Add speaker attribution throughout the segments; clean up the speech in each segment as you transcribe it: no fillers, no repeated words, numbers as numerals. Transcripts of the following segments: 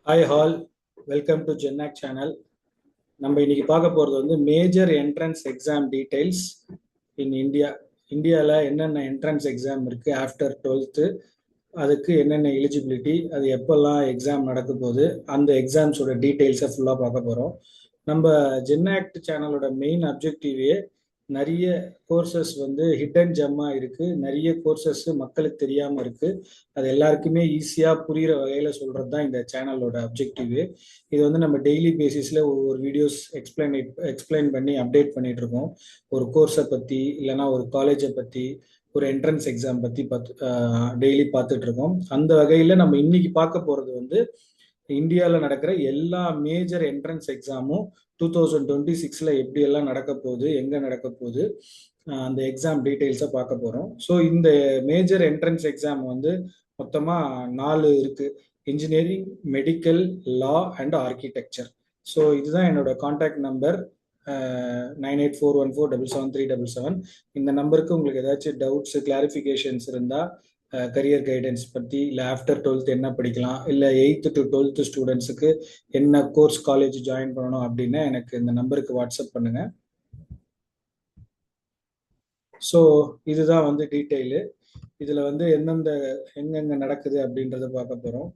Speaker 1: Hi all, welcome to ஜென்னாக் channel. நம்ம இன்னைக்கு பார்க்க போகிறது வந்து major entrance exam details in India. இந்தியாவில் என்னென்ன என்ட்ரன்ஸ் எக்ஸாம் இருக்குது ஆஃப்டர் 12th, அதுக்கு என்னென்ன எலிஜிபிலிட்டி, அது எப்போல்லாம் எக்ஸாம் நடக்க போகுது, அந்த எக்ஸாம்ஸோட டீட்டெயில்ஸை ஃபுல்லாக பார்க்க போகிறோம். நம்ம ஜென்னாக்ட் சேனலோட மெயின் அப்ஜெக்டிவே நிறைய கோர்சஸ் வந்து ஹிடன் ஜெம்மா இருக்கு, நிறைய கோர்சஸ் மக்களுக்கு தெரியாம இருக்கு. அது எல்லாருக்குமே ஈஸியா புரியுற வகையில சொல்றது தான் இந்த சேனலோட அப்ஜெக்டிவ். இது வந்து நம்ம டெய்லி பேசிஸ்ல ஒவ்வொரு வீடியோஸ் எக்ஸ்பிளைன் பண்ணி அப்டேட் பண்ணிட்டு இருக்கோம். ஒரு கோர்ஸை பத்தி இல்லைன்னா ஒரு காலேஜை பத்தி ஒரு என்ட்ரன்ஸ் எக்ஸாம் பத்தி டெய்லி பார்த்துட்டு இருக்கோம். அந்த வகையில நம்ம இன்னைக்கு பார்க்க போறது வந்து இந்தியாவில் நடக்கிற எல்லா மேஜர் என்ட்ரன்ஸ் எக்ஸாமும் 2026 எப்படியெல்லாம் நடக்க போகுது, எங்கே நடக்க போகுது, அந்த எக்ஸாம் டீட்டெயில்ஸை பார்க்க போகிறோம். ஸோ இந்த மேஜர் என்ட்ரன்ஸ் எக்ஸாம் வந்து மொத்தமாக 4 இருக்கு: engineering, medical, law and architecture. So இதுதான் என்னோட கான்டாக்ட் நம்பர் 9841477377. இந்த நம்பருக்கு உங்களுக்கு ஏதாச்சும் டவுட்ஸ், கிளாரிஃபிகேஷன்ஸ் இருந்தால், கரியர் கைடன்ஸ் பற்றி, இல்லை ஆஃப்டர் 12th என்ன படிக்கலாம், இல்லை 8th to 12th ஸ்டூடெண்ட்ஸுக்கு என்ன கோர்ஸ் காலேஜ் ஜாயின் பண்ணணும் அப்படின்னா எனக்கு இந்த நம்பருக்கு வாட்ஸ்அப் பண்ணுங்க. ஸோ இதுதான் வந்து டீட்டெயிலு. இதில் வந்து எங்கெங்கே நடக்குது அப்படின்றத பார்க்க போகிறோம்.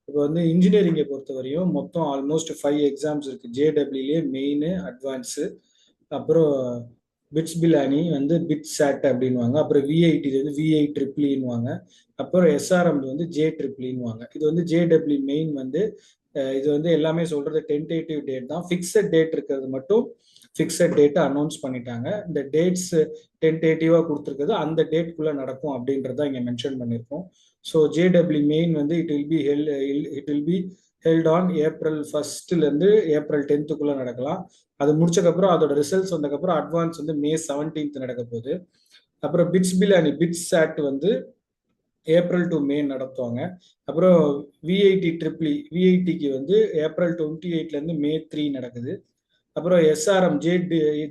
Speaker 1: இப்போ வந்து இன்ஜினியரிங்கை பொறுத்த வரையும் மொத்தம் ஆல்மோஸ்ட் 5 எக்ஸாம்ஸ் இருக்குது. ஜேடபிள்யூலே மெயின், அட்வான்ஸு, அப்புறம் பிட்ஸ் பிலானி வந்து பிட் சாட் அப்படின்வாங்க, அப்புறம் விஐடி வந்து விஐ ட்ரிப்ளின்வாங்க, அப்புறம் எஸ்ஆர்எம் வந்து ஜே ட்ரிப்ளின்வாங்க. இது வந்து ஜேடபிள்யூ மெயின் வந்து இது வந்து எல்லாமே சொல்றது டென்டேட்டிவ் டேட் தான். ஃபிக்ஸட் டேட் இருக்கிறது மட்டும் ஃபிக்ஸட் டேட்டை அனௌன்ஸ் பண்ணிட்டாங்க. இந்த டேட்ஸ் டென்டேட்டிவாக கொடுத்துருக்குது, அந்த டேட்குள்ளே நடக்கும் அப்படின்றத இங்கே மென்ஷன் பண்ணியிருக்கோம். ஸோ ஜேடபிள்யூ மெயின் வந்து it will be held on April 1st April 10th நடக்கலாம். அது முடிச்சக்கப்புறம் அதோட ரிசல்ட்ஸ் வந்ததுக்கப்புறம் அட்வான்ஸ் வந்து May 17th நடக்க போகுது. அப்புறம் பிட்ஸ் பிலானி பிட்ஸ் சாட் வந்து April to May நடத்துவாங்க. அப்புறம் விஐடிக்கு வந்து April 28 May 3 நடக்குது. அப்புறம் எஸ்ஆர்எம்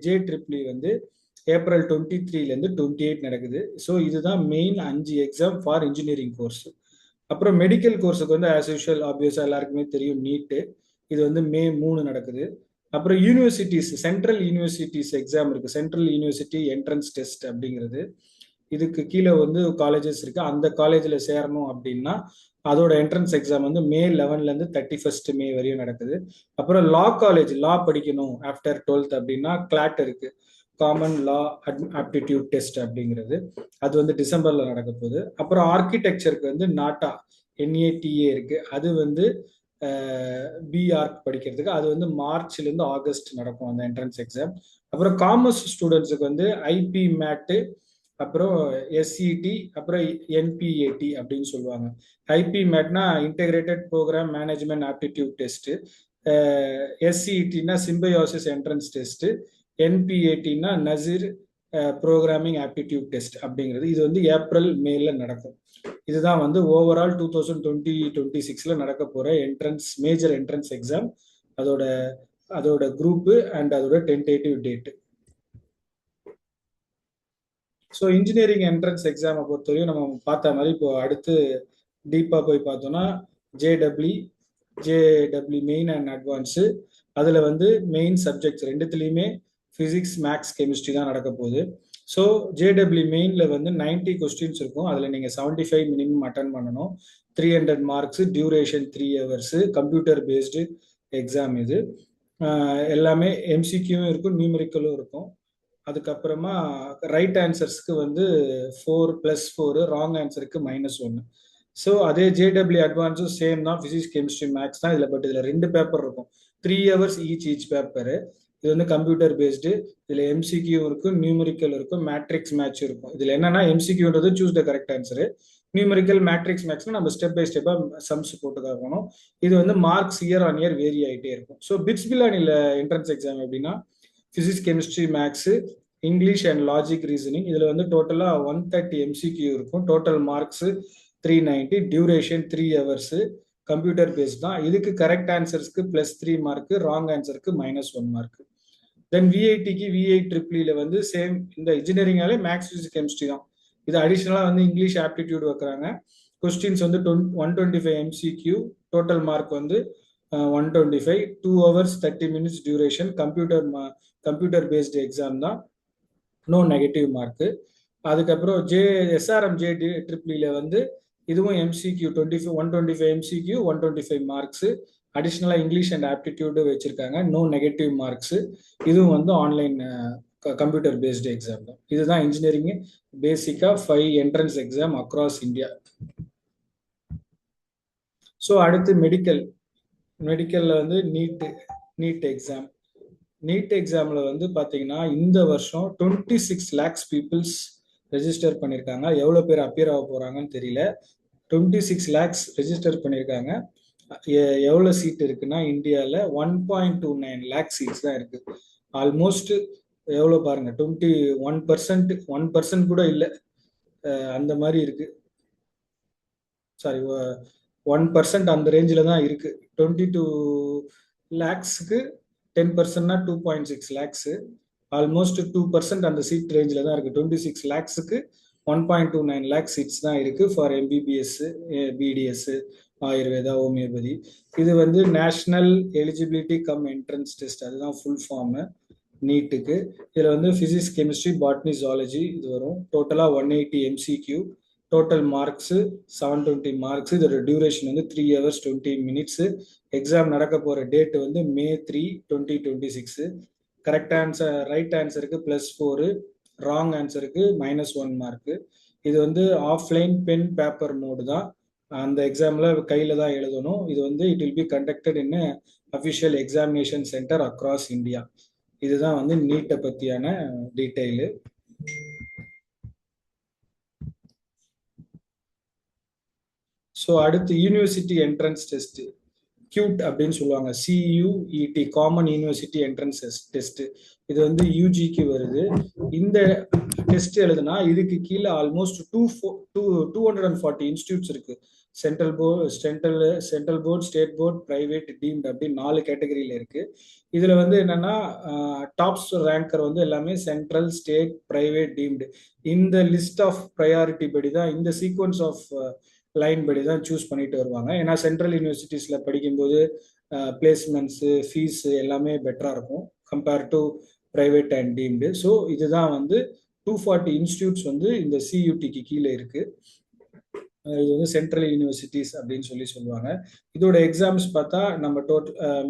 Speaker 1: ஜே ட்ரிப்ளி வந்து April 23 28 நடக்குது. ஸோ இதுதான் main 5 exam for engineering course. அப்புறம் மெடிக்கல் கோர்ஸுக்கு வந்து ஆஸ் யூஷுவல் ஆப்வியஸாக எல்லாருக்குமே தெரியும் நீட்டு. இது வந்து May 3 நடக்குது. அப்புறம் யூனிவர்சிட்டிஸ், சென்ட்ரல் யூனிவர்சிட்டிஸ் எக்ஸாம் இருக்கு, சென்ட்ரல் யூனிவர்சிட்டி என்ட்ரன்ஸ் டெஸ்ட் அப்படிங்கிறது. இதுக்கு கீழே வந்து காலேஜஸ் இருக்கு. அந்த காலேஜில் சேரணும் அப்படின்னா அதோட என்ட்ரன்ஸ் எக்ஸாம் வந்து May 11 31st May வரையும் நடக்குது. அப்புறம் லா காலேஜ், லா படிக்கணும் ஆஃப்டர் 12th அப்படின்னா கிளாட் இருக்கு, காமன் லா ஆப்டிடியூட் டெஸ்ட் அப்படிங்கிறது. அது வந்து டிசம்பர்ல நடக்க போகுது. அப்புறம் ஆர்கிடெக்சருக்கு வந்து NATA இருக்கு, அது வந்து பிஆர்க் படிக்கிறதுக்கு. அது வந்து மார்ச்லேருந்து ஆகஸ்ட் நடக்கும் அந்த என்ட்ரன்ஸ் எக்ஸாம். அப்புறம் காமர்ஸ் ஸ்டூடெண்ட்ஸுக்கு வந்து ஐபி மேட்டு, அப்புறம் எஸ்சிடி, அப்புறம் என்பிஏடி அப்படின்னு சொல்லுவாங்க. ஐபி மேட்னா integrated program management aptitude test, எஸ்சிடினா சிம்பயோசிஸ் என்ட்ரன்ஸ் டெஸ்ட், என்பிஏடினா நசீர் ப்ரோக்ராமிங் ஆப்டிடியூட் டெஸ்ட் அப்படிங்கிறது. இது வந்து April Mayல நடக்கும். இதுதான் வந்து ஓவரால் 2026 நடக்க போற மேஜர் என்ட்ரன்ஸ் எக்ஸாம், அதோட குரூப் அண்ட் அதோட tentative date. So engineering entrance எக்ஸாமை பொறுத்தவரையும் நம்ம பார்த்த மாதிரி இப்போ அடுத்து டீப்பாக போய் பார்த்தோம்னா ஜேடபிள்யூ மெயின் அண்ட் அட்வான்ஸு. அதில் வந்து மெயின் சப்ஜெக்ட்ஸ் ரெண்டுத்துலேயுமே ஃபிசிக்ஸ், மேக்ஸ், கெமிஸ்ட்ரி தான் நடக்க போகுது. ஸோ ஜேடபிள்யூ மெயினில் வந்து 90 கொஸ்டின்ஸ் இருக்கும். அதில் நீங்கள் 75 மினிமம் அட்டன் பண்ணணும். 300 marks, duration 3 hours, computer based exam. இது எல்லாமே எம்சிக்யூவும் இருக்கும், நியூமெரிக்கலும் இருக்கும். அதுக்கப்புறமா ரைட் ஆன்சர்ஸ்க்கு வந்து 4+4, ராங் ஆன்சருக்கு -1. ஸோ அதே ஜேடபிள்யூ அட்வான்ஸும் சேம் தான், ஃபிசிக்ஸ், கெமிஸ்ட்ரி, மேக்ஸ் தான் இதில். பட் இதில் 2 பேப்பர் இருக்கும், 3 hours ஈச் பேப்பரு. இது வந்து கம்ப்யூட்டர் பேஸ்டு. இதில் எம்சிக்யூ இருக்கும், நியூமெரிக்கல் இருக்கும், மேட்ரிக்ஸ் மேட்ச் இருக்கும். இதில் என்னன்னா எம்சிக்யூன்றது choose the correct answer, numerical matrix மேட்ச்னா நம்ம ஸ்டெப் பை ஸ்டெப்பாக சம்ஸ் போட்டு பார்க்கணும். இது வந்து marks year on year vary ஆகிட்டே இருக்கும். ஸோ பிட்ஸ் பிலானியில் என்ட்ரன்ஸ் எக்ஸாம் எப்படின்னா physics, chemistry, maths, English and logic reasoning. இதில் வந்து டோட்டலாக 130 எம்சிக்யூ இருக்கும். Total marks 390, duration 3 hours, computer based தான். இதுக்கு கரெக்ட் ஆன்சர்ஸ்க்கு +3 மார்க்கு, ராங் ஆன்சருக்கு -1 மார்க்கு. தென் விஐடிக்கு விஐ ட்ரிப்ளியில் வந்து சேம், இந்த இன்ஜினியரிங்காலே மேக்ஸ், ஃபிசிக்ஸ், கெமிஸ்ட்ரி தான். இது அடிஷ்னலாக வந்து இங்கிலீஷ் ஆப்டிடியூட் வைக்கிறாங்க. கொஸ்டின்ஸ் வந்து 125 MCQ, டோட்டல் மார்க் வந்து 125, 2 hours 30 minutes duration, computer based exam தான், நோ நெகட்டிவ் மார்க்கு. அதுக்கப்புறம் SRM JEEE வந்து இதுவும் MCQ 125 MCQ, 125 மார்க்ஸ், அடிஷ்னலாக இங்கிலீஷ் அண்ட் ஆப்டிடியூடு வச்சிருக்காங்க, நோ நெகட்டிவ் மார்க்ஸ். இதுவும் வந்து ஆன்லைன் கம்ப்யூட்டர் பேஸ்டு எக்ஸாம் தான். இதுதான் இன்ஜினியரிங் பேசிக்காக 5 entrance exam across India. So அடுத்து மெடிக்கல்ல வந்து நீட் எக்ஸாம். நீட் எக்ஸாம்ல வந்து பார்த்தீங்கன்னா இந்த வருஷம் 26 lakhs பீப்புள்ஸ் ரெஜிஸ்டர் பண்ணியிருக்காங்க. எவ்வளோ பேர் அப்பியர் ஆக போறாங்கன்னு தெரியல. 26 lakhs ரெஜிஸ்டர் பண்ணியிருக்காங்க. எவ்வளோ சீட் இருக்குன்னா இந்தியாவில் 1.29 lakh சீட்ஸ் தான் இருக்கு. ஆல்மோஸ்ட் எவ்வளோ பாருங்க, 1% கூட இல்லை, அந்த மாதிரி இருக்கு. சாரி, 1% அந்த ரேஞ்சில் தான் இருக்கு. 22 lakhsக்கு 10%னா 2.6 lakhs, ஆல்மோஸ்ட் 2% அந்த சீட் ரேஞ்சில் தான் இருக்கு. 26 lakhsக்கு 1.29 lakh சீட்ஸ் தான் இருக்கு for MBBS, BDS, Ayurveda, homeopathy. இது வந்து national eligibility come entrance test, அதுதான் ஃபுல் ஃபார்ம் நீட்டுக்கு. இதில் வந்து பிசிக்ஸ், கெமிஸ்ட்ரி, பாட்னி, ஜுவாலஜி இது வரும். டோட்டலாக 180 MCQ, டோட்டல் மார்க்ஸ் 720 மார்க்ஸ். இதோட டியூரேஷன் வந்து 3 hours 20 minutes. எக்ஸாம் நடக்க போகிற டேட் வந்து May 3, 2026. கரெக்ட் ஆன்சர், ரைட் ஆன்சருக்கு +4, ராங் ஆன்சருக்கு -1 மார்க்கு. இது வந்து ஆஃப்லைன் பென் பேப்பர் மோடு தான். அந்த எக்ஸாம்ல கையில தான் எழுதணும். இது வந்து it will be conducted in official examination centre across India. இதுதான் வந்து நீட்டை பத்தியான டீட்டெயிலு. ஸோ அடுத்து யூனிவர்சிட்டி என்ட்ரன்ஸ் டெஸ்ட், கியூட் அப்படின்னு சொல்லுவாங்க, CUET, common university entrance test. இது வந்து யூஜிக்கு வருது. இந்த டெஸ்ட் எழுதுனா இதுக்கு கீழே ஆல்மோஸ்ட் 240 இன்ஸ்டியூட்ஸ் இருக்கு. Central board, state board, private, deemed அப்படி 4 கேட்டகரியில இருக்கு. இதுல வந்து என்னன்னா டாப்ஸ் ரேங்கர் வந்து எல்லாமே சென்ட்ரல், ஸ்டேட், பிரைவேட், டீம்டு. இந்த லிஸ்ட் ஆஃப் ப்ரையாரிட்டி படி தான், இந்த சீக்வன்ஸ் ஆஃப் லைன் படி தான் சூஸ் பண்ணிட்டு வருவாங்க. ஏன்னா சென்ட்ரல் யூனிவர்சிட்டிஸ்ல படிக்கும்போது பிளேஸ்மெண்ட்ஸு, ஃபீஸ் எல்லாமே பெட்டரா இருக்கும் compare to private and deemed. So இதுதான் வந்து 240 இன்ஸ்டியூட்ஸ் வந்து இந்த CUTக்கு கீழே இருக்கு. இது வந்து சென்ட்ரல் யூனிவர்சிட்டிஸ் அப்படின்னு சொல்லுவாங்க. இதோட எக்ஸாம்ஸ் பார்த்தா நம்ம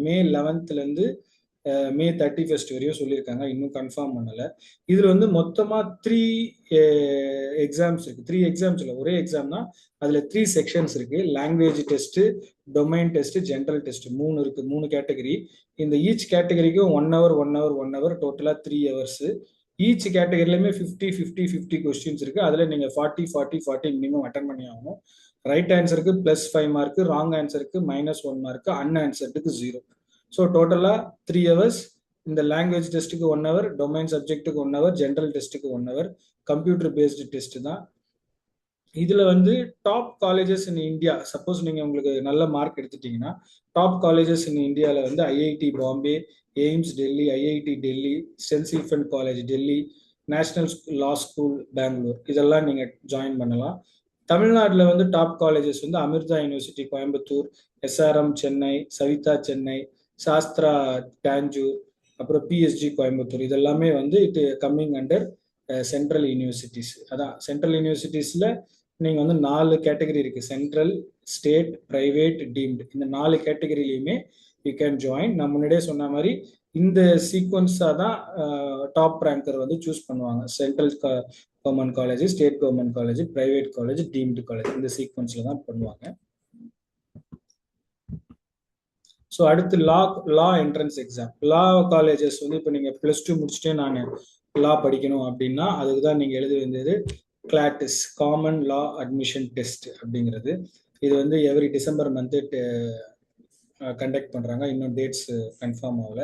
Speaker 1: May 11th May 31st வரையும் சொல்லியிருக்காங்க, இன்னும் கன்ஃபார்ம் பண்ணல. இதுல வந்து மொத்தமா 3 எக்ஸாம்ஸ் இருக்கு. 3 எக்ஸாம்ஸ் இல்லை, ஒரே எக்ஸாம் தான். அதுல 3 செக்ஷன்ஸ் இருக்கு. Language test, domain test, general test, 3 இருக்கு. 3 கேட்டகரி. இந்த ஈச் கேட்டகரிக்கும் 1 hour 1 hour 1 hour, டோட்டலா 3 hours. ஈச் கேட்டகரியிலுமே 50 கொஸ்டின்ஸ் இருக்கு. அதுல நீங்க 40 மினிமம் அட்டன் பண்ணி ஆகணும். ரைட் ஆன்சருக்கு +5 மார்க், ராங் ஆன்சருக்கு -1 மார்க், அன்ஆன்சர்டுக்கு 0. ஸோ டோட்டலா 3 hours. இந்த லாங்குவேஜ் டெஸ்ட்டுக்கு 1 hour, டொமைன் சப்ஜெக்ட்டுக்கு 1 hour, ஜென்ரல் டெஸ்ட்டுக்கு 1 hour. கம்ப்யூட்டர் பேஸ்டு டெஸ்ட் தான். இதுல வந்து top colleges in India, suppose நீங்க உங்களுக்கு நல்ல மார்க் எடுத்துட்டீங்கன்னா டாப் காலேஜஸ் இன் இந்தியாவில் வந்து IIT Bombay, AIIMS Delhi, IIT Delhi, Saint Stephen College Delhi, National Law School Bangalore, இதெல்லாம் நீங்க ஜாயின் பண்ணலாம். தமிழ்நாட்டில் வந்து டாப் காலேஜஸ் வந்து அமிர்தா யூனிவர்சிட்டி கோயம்புத்தூர், SRM சென்னை, சவிதா சென்னை, சாஸ்திரா தாஞ்சூர், அப்புறம் PSG கோயம்புத்தூர், இதெல்லாமே வந்து it coming under central universities. அதான் சென்ட்ரல் யூனிவர்சிட்டிஸ்ல நீங்க வந்து 4 கேட்டகரி இருக்கு, சென்ட்ரல், ஸ்டேட், பிரைவேட், டீம்டு. இந்த 4 கேட்டகரியிலையுமே யூ கேன் ஜாயின். நான் முன்னாடியே சொன்ன மாதிரி இந்த சீக்வன்ஸா தான் டாப் ரேங்கர் வந்து சூஸ் பண்ணுவாங்க. Central government college, state government college, private college, deemed college, இந்த சீக்வன்ஸ்ல தான் பண்ணுவாங்க. ஸோ அடுத்து லா என்ட்ரன்ஸ் எக்ஸாம். லா காலேஜஸ் வந்து இப்போ நீங்க +2 முடிச்சுட்டே நான் லா படிக்கணும் அப்படின்னா அதுக்கு தான் நீங்க எழுத வேண்டியது CLATS, காமன் லா அட்மிஷன் டெஸ்ட் அப்படிங்கிறது. இது வந்து எவ்ரி டிசம்பர் மந்த் கண்டக்ட் பண்றாங்க. இன்னும் டேட்ஸ் கன்ஃபார்ம் ஆகல.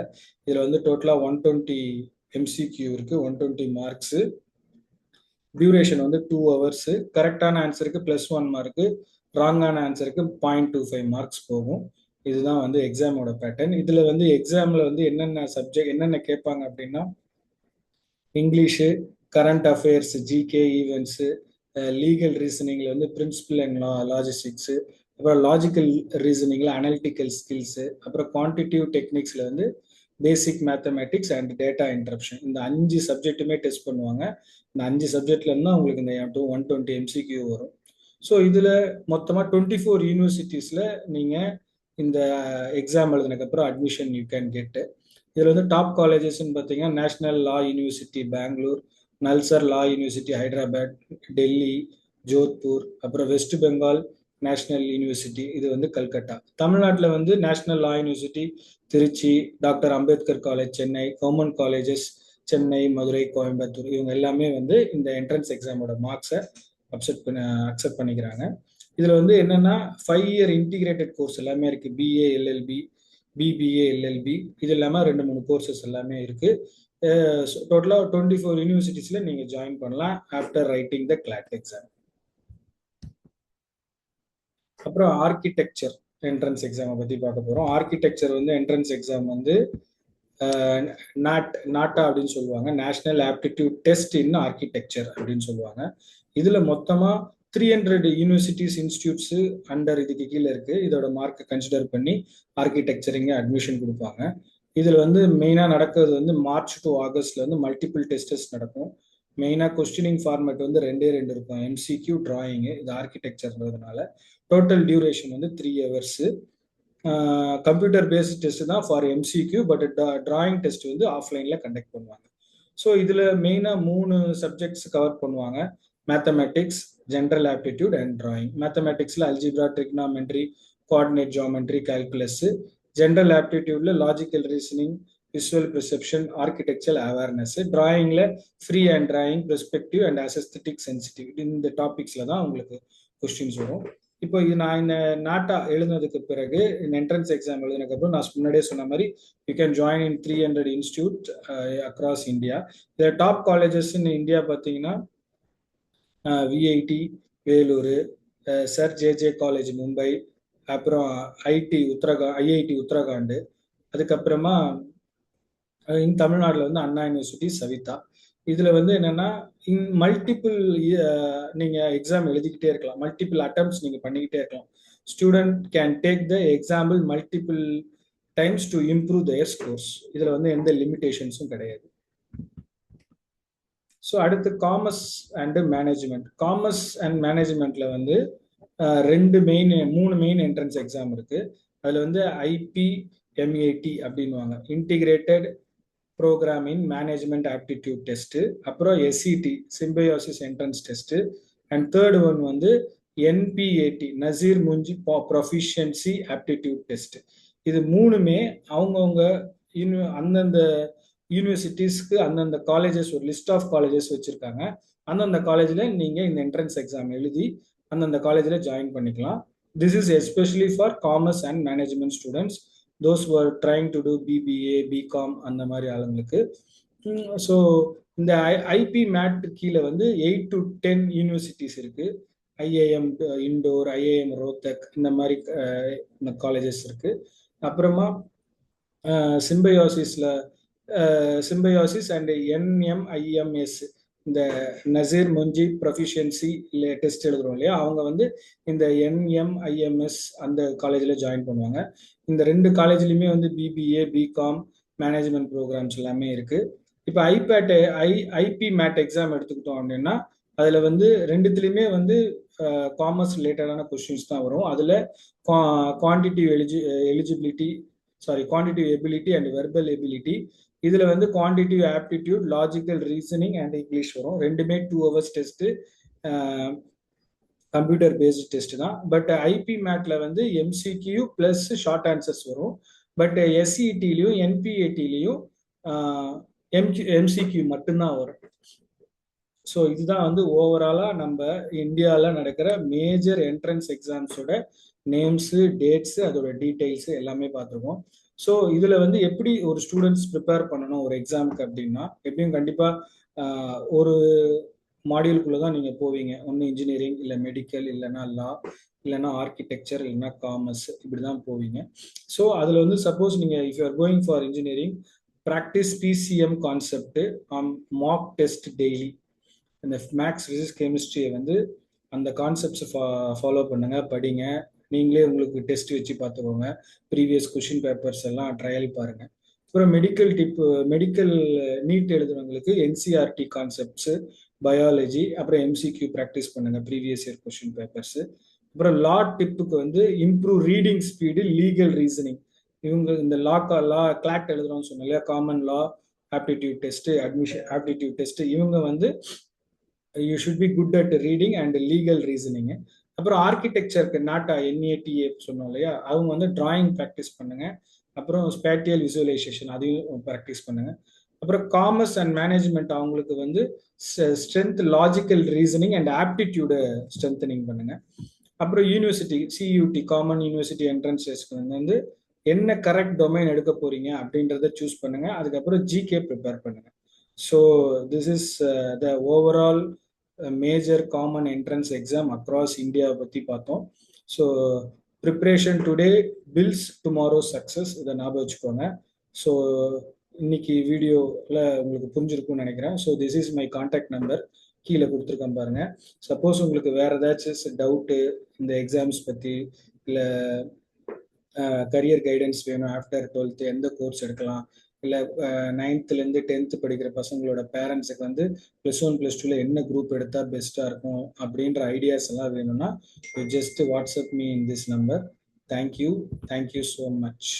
Speaker 1: இதுல வந்து டோட்டலா 120 MCQ இருக்கு, 120 மார்க்ஸ். டியூரேஷன் வந்து 2 hours. கரெக்டான ஆன்சருக்கு +1 மார்க்கு, ராங்கான ஆன்சருக்கு 0.25 மார்க்ஸ் போகும். இதுதான் வந்து எக்ஸாமோட பேட்டர்ன். இதுல வந்து எக்ஸாம்ல வந்து என்னென்ன கேட்பாங்க அப்படின்னா English, current affairs, GK events, legal ரீசனிங்ல வந்து பிரின்சிபல் அண்ட் லாஜிஸ்டிக்ஸ், அப்புறம் லாஜிக்கல் ரீசனிங்ல அனலிட்டிக்கல் ஸ்கில்ஸ், அப்புறம் குவான்டிட்டிவ் டெக்னிக்ஸ்ல வந்து basic mathematics and data interpretation. இந்த 5 சப்ஜெக்ட்டுமே டெஸ்ட் பண்ணுவாங்க. இந்த 5 சப்ஜெக்ட்ல இருந்தா உங்களுக்கு இந்த 120 MCQ வரும். ஸோ இதுல மொத்தமா 24 யூனிவர்சிட்டிஸ்ல நீங்க இந்த எக்ஸாம் எழுதினதுக்கப்புறம் அட்மிஷன் யூ கேன் கெட். இதுல வந்து டாப் காலேஜஸ்ன்னு பார்த்தீங்கன்னா நேஷனல் லா university Bangalore, NALSAR law university Hyderabad, Delhi, Jodhpur, அப்புறம் வெஸ்ட் பெங்கால் நேஷனல் யூனிவர்சிட்டி, இது வந்து கல்கட்டா. தமிழ்நாட்டில் வந்து நேஷனல் லா University Trichy, doctor Ambedkar college Chennai, government colleges Chennai, Madurai, Coimbatore, இவங்க எல்லாமே வந்து இந்த என்ட்ரன்ஸ் எக்ஸாமோட மார்க்ஸை அக்செப்ட் பண்ணிக்கிறாங்க. இதுல வந்து என்னன்னா 5 இயர் இன்டிகிரேட்டட் கோர்ஸ் எல்லாமே இருக்கு. பிஏ எல்எல்பி, பிபிஏ எல்எல்பி, இது இல்லாம 2-3 கோர்சஸ் எல்லாமே இருக்கு. டோட்டலா 24 யூனிவர்சிட்டிஸ்ல நீங்க ஜாயின் பண்ணலாம் after writing the CLAT exam. அப்புறம் ஆர்கிடெக்சர் என்ட்ரன்ஸ் எக்ஸாமை பத்தி பார்க்க போறோம். ஆர்கிடெக்சர் வந்து என்ட்ரன்ஸ் எக்ஸாம் வந்து நாட்டா அப்படின்னு சொல்லுவாங்க, நேஷனல் ஆப்டிடியூட் டெஸ்ட் இன் ஆர்கிடெக்சர் அப்படின்னு சொல்லுவாங்க. இதுல மொத்தமா 300 யூனிவர்சிட்டிஸ் இன்ஸ்டியூட்ஸ் அண்டர் இதுக்கு கீழே இருக்கு. இதோட மார்க்கை கன்சிடர் பண்ணி ஆர்கிடெக்சரிங்க அட்மிஷன் கொடுப்பாங்க. இதுல வந்து மெயினா நடக்கிறது வந்து மார்ச் டு ஆகஸ்ட்ல வந்து மல்டிபிள் டெஸ்டஸ் நடக்கும். மெயினா கொஸ்டினிங் ஃபார்மேட் வந்து 2 இருக்கும், MCQ, டிராயிங். இது ஆர்கிடெக்சர்ன்றதுனால டோட்டல் டியூரேஷன் வந்து 3 hours. கம்ப்யூட்டர் பேஸ்ட் டெஸ்ட் தான் for MCQ, but drawing test வந்து ஆஃப்லைன்ல கண்டக்ட் பண்ணுவாங்க. ஸோ இதுல மெயினா 3 சப்ஜெக்ட்ஸ் கவர் பண்ணுவாங்க: mathematics, general aptitude and drawing. மேத்தமெட்டிக்ஸ்ல algebra, trigonometry, coordinate geometry, calculus. General ஆப்டிடியூட்ல logical reasoning, visual perception, architectural awareness. டிராயிங்ல free hand drawing, perspective and aesthetic sensitive. இந்த டாபிக்ஸ்ல தான் உங்களுக்கு கொஸ்டின்ஸ் வரும். இப்போ இது நான் இந்த நாட்டா எழுதுனதுக்கு பிறகு, இந்த என்ட்ரன்ஸ் எக்ஸாம் எழுதுனதுக்கு அப்புறம் நான் முன்னாடியே சொன்ன மாதிரி you can join in 300 institute across India. இந்த டாப் காலேஜஸ் இன் இந்தியா பார்த்தீங்கன்னா VIT Vellore, sir JJ college Mumbai, அப்புறம் ஐஐடி உத்தரகாண்ட், அதுக்கப்புறமா தமிழ்நாட்டில் வந்து அண்ணா யூனிவர்சிட்டி சவிதா. இதுல வந்து என்னன்னா மல்டிபிள் நீங்க எக்ஸாம் எழுதிக்கிட்டே இருக்கலாம், மல்டிபிள் அட்டம்ப்ட்ஸ் நீங்க பண்ணிக்கிட்டே இருக்கலாம். Student can take the example multiple times to improve their scores. இதுல வந்து எந்த லிமிடேஷன்ஸும் கிடையாது. ஸோ அடுத்து commerce and management. Commerce and மேனேஜ்மெண்ட்ல வந்து 3 மெயின் என்ட்ரன்ஸ் எக்ஸாம் இருக்கு. அதுல வந்து IPMAT அப்படின்வாங்க, integrated programme in management aptitude test. அப்புறம் SET, Symbiosis entrance test. And third one வந்து NPAT, நசீர் முஞ்சி ப்ரொஃபிஷியன்சி ஆப்டிடியூட் டெஸ்ட். இது 3மே அவங்கவுங்க அந்தந்த யூனிவர்சிட்டிஸ்க்கு அந்தந்த காலேஜஸ் ஒரு லிஸ்ட் ஆஃப் காலேஜஸ் வச்சிருக்காங்க. அந்தந்த காலேஜ்ல நீங்க இந்த என்ட்ரன்ஸ் எக்ஸாம் எழுதி அந்தந்த காலேஜ்ல ஜாயின் பண்ணிக்கலாம். This is especially for commerce and management students, those who are trying to do BBA, BCom அந்த மாதிரி ஆளுங்களுக்கு. ஸோ இந்த IPMAT கீழே வந்து 8 to 10 யூனிவர்சிட்டிஸ் இருக்கு. IIM இண்டோர், IIM ரோத்தக், இந்த மாதிரி காலேஜஸ் இருக்கு. அப்புறமா சிம்பயோசிஸ் அண்ட் NMIMS, இந்த நசீர் முஞ்சி ப்ரொஃபிஷியன்சி இல்லை டெஸ்ட் எழுதுறோம் இல்லையா, அவங்க வந்து இந்த NMIMS அந்த காலேஜில் ஜாயின் பண்ணுவாங்க. இந்த 2 காலேஜ்லையுமே வந்து BBA, BCom, மேனேஜ்மெண்ட் ப்ரோக்ராம்ஸ் எல்லாமே இருக்கு. இப்போ IPMAT எக்ஸாம் எடுத்துக்கிட்டோம் அப்படின்னா அதில் வந்து 2த்துலையுமே வந்து காமர்ஸ் ரிலேட்டடான கொஸ்டின்ஸ் தான் வரும். அதில் quantitative ability and verbal ability. இதுல வந்து quantitative aptitude, logical reasoning and English வரும். 2மே 2 hours test, computer based test தான். பட் IPMATல வந்து MCQ பிளஸ் ஷார்ட் ஆன்சர்ஸ் வரும். பட் SETலையும் NPATலையும் MCQ மட்டும்தான் வரும். ஸோ இதுதான் வந்து ஓவராலா நம்ம இந்தியாவில் நடக்கிற மேஜர் என்ட்ரன்ஸ் எக்ஸாம்ஸோட நேம்ஸு, டேட்ஸு, அதோட டீட்டெயில்ஸு எல்லாமே பார்த்துருக்கோம். ஸோ இதில் வந்து எப்படி ஒரு ஸ்டூடெண்ட்ஸ் ப்ரிப்பேர் பண்ணணும் ஒரு எக்ஸாமுக்கு அப்படின்னா, எப்படியும் கண்டிப்பாக ஒரு மாடியூலுக்குள்ளே தான் நீங்கள் போவீங்க. ஒன்று இன்ஜினியரிங், இல்லை மெடிக்கல், இல்லைன்னா லா, இல்லைன்னா ஆர்கிடெக்சர், இல்லைன்னா காமர்ஸ், இப்படி தான் போவீங்க. ஸோ அதில் வந்து சப்போஸ் நீங்கள் if you are going for engineering, practice PCM concept, Mach test daily. இந்த மேக்ஸ் ஃபிசிக்ஸ் கெமிஸ்ட்ரியை வந்து அந்த கான்செப்ட்ஸை ஃபாலோ பண்ணுங்க, படிங்க. நீங்களே உங்களுக்கு டெஸ்ட் வச்சு பார்த்துக்கோங்க. ப்ரீவியஸ் கொஷின் பேப்பர்ஸ் எல்லாம் ட்ரையல் பாருங்க. அப்புறம் மெடிக்கல் நீட் எழுதுறவங்களுக்கு என்சிஆர்டி கான்செப்ட்ஸு, பயாலஜி, அப்புறம் எம்சிக்யூ ப்ராக்டிஸ் பண்ணுங்க, ப்ரீவியஸ் இயர் கொஷின் பேப்பர்ஸ். அப்புறம் லா டிப்புக்கு வந்து improve reading speed, legal reasoning. இவங்க இந்த லா கிளாட் எழுதுறோம்னு சொன்னோம் இல்லையா, common law aptitude test, admission aptitude test, இவங்க வந்து you should be good at reading and legal reasoning. அப்புறம் ஆர்கிடெக்சருக்கு நாட்டா என்ஏடிஏ சொன்னோம் இல்லையா, அவங்க வந்து டிராயிங் ப்ராக்டிஸ் பண்ணுங்க. அப்புறம் ஸ்பேட்டியல் விசுவலைசேஷன் அதையும் ப்ராக்டிஸ் பண்ணுங்க. அப்புறம் காமர்ஸ் அண்ட் மேனேஜ்மெண்ட் அவங்களுக்கு வந்து ஸ்ட்ரென்த், லாஜிக்கல் ரீசனிங் அண்ட் ஆப்டிடியூடை ஸ்ட்ரென்தனிங் பண்ணுங்க. அப்புறம் university CUET common university entrance வந்து என்ன கரெக்ட் டொமைன் எடுக்க போறீங்க அப்படின்றத சூஸ் பண்ணுங்க. அதுக்கப்புறம் ஜிகே ப்ரிப்பேர் பண்ணுங்க. So this is the overall major common entrance exam across இந்தியாவை பற்றி பார்த்தோம். So preparation today builds tomorrow success, இதை ஞாபகம் வச்சுக்கோங்க. ஸோ இன்னைக்கு வீடியோவில் உங்களுக்கு புரிஞ்சிருக்கும்னு நினைக்கிறேன். So this is my contact number, கீழே கொடுத்துருக்கேன் பாருங்க. சப்போஸ் உங்களுக்கு வேற ஏதாச்சும் டவுட்டு இந்த எக்ஸாம்ஸ் பற்றி, இல்லை கரியர் கைடன்ஸ் வேணும், ஆஃப்டர் 12th எந்த கோர்ஸ் எடுக்கலாம், இல்லை 9th-லேருந்து 10th படிக்கிற பசங்களோட பேரண்ட்ஸுக்கு வந்து +1 +2ல என்ன குரூப் எடுத்தால் பெஸ்ட்டாக இருக்கும் அப்படின்ற ஐடியாஸ் எல்லாம் வேணும்னா you just WhatsApp me in this number. Thank you so much.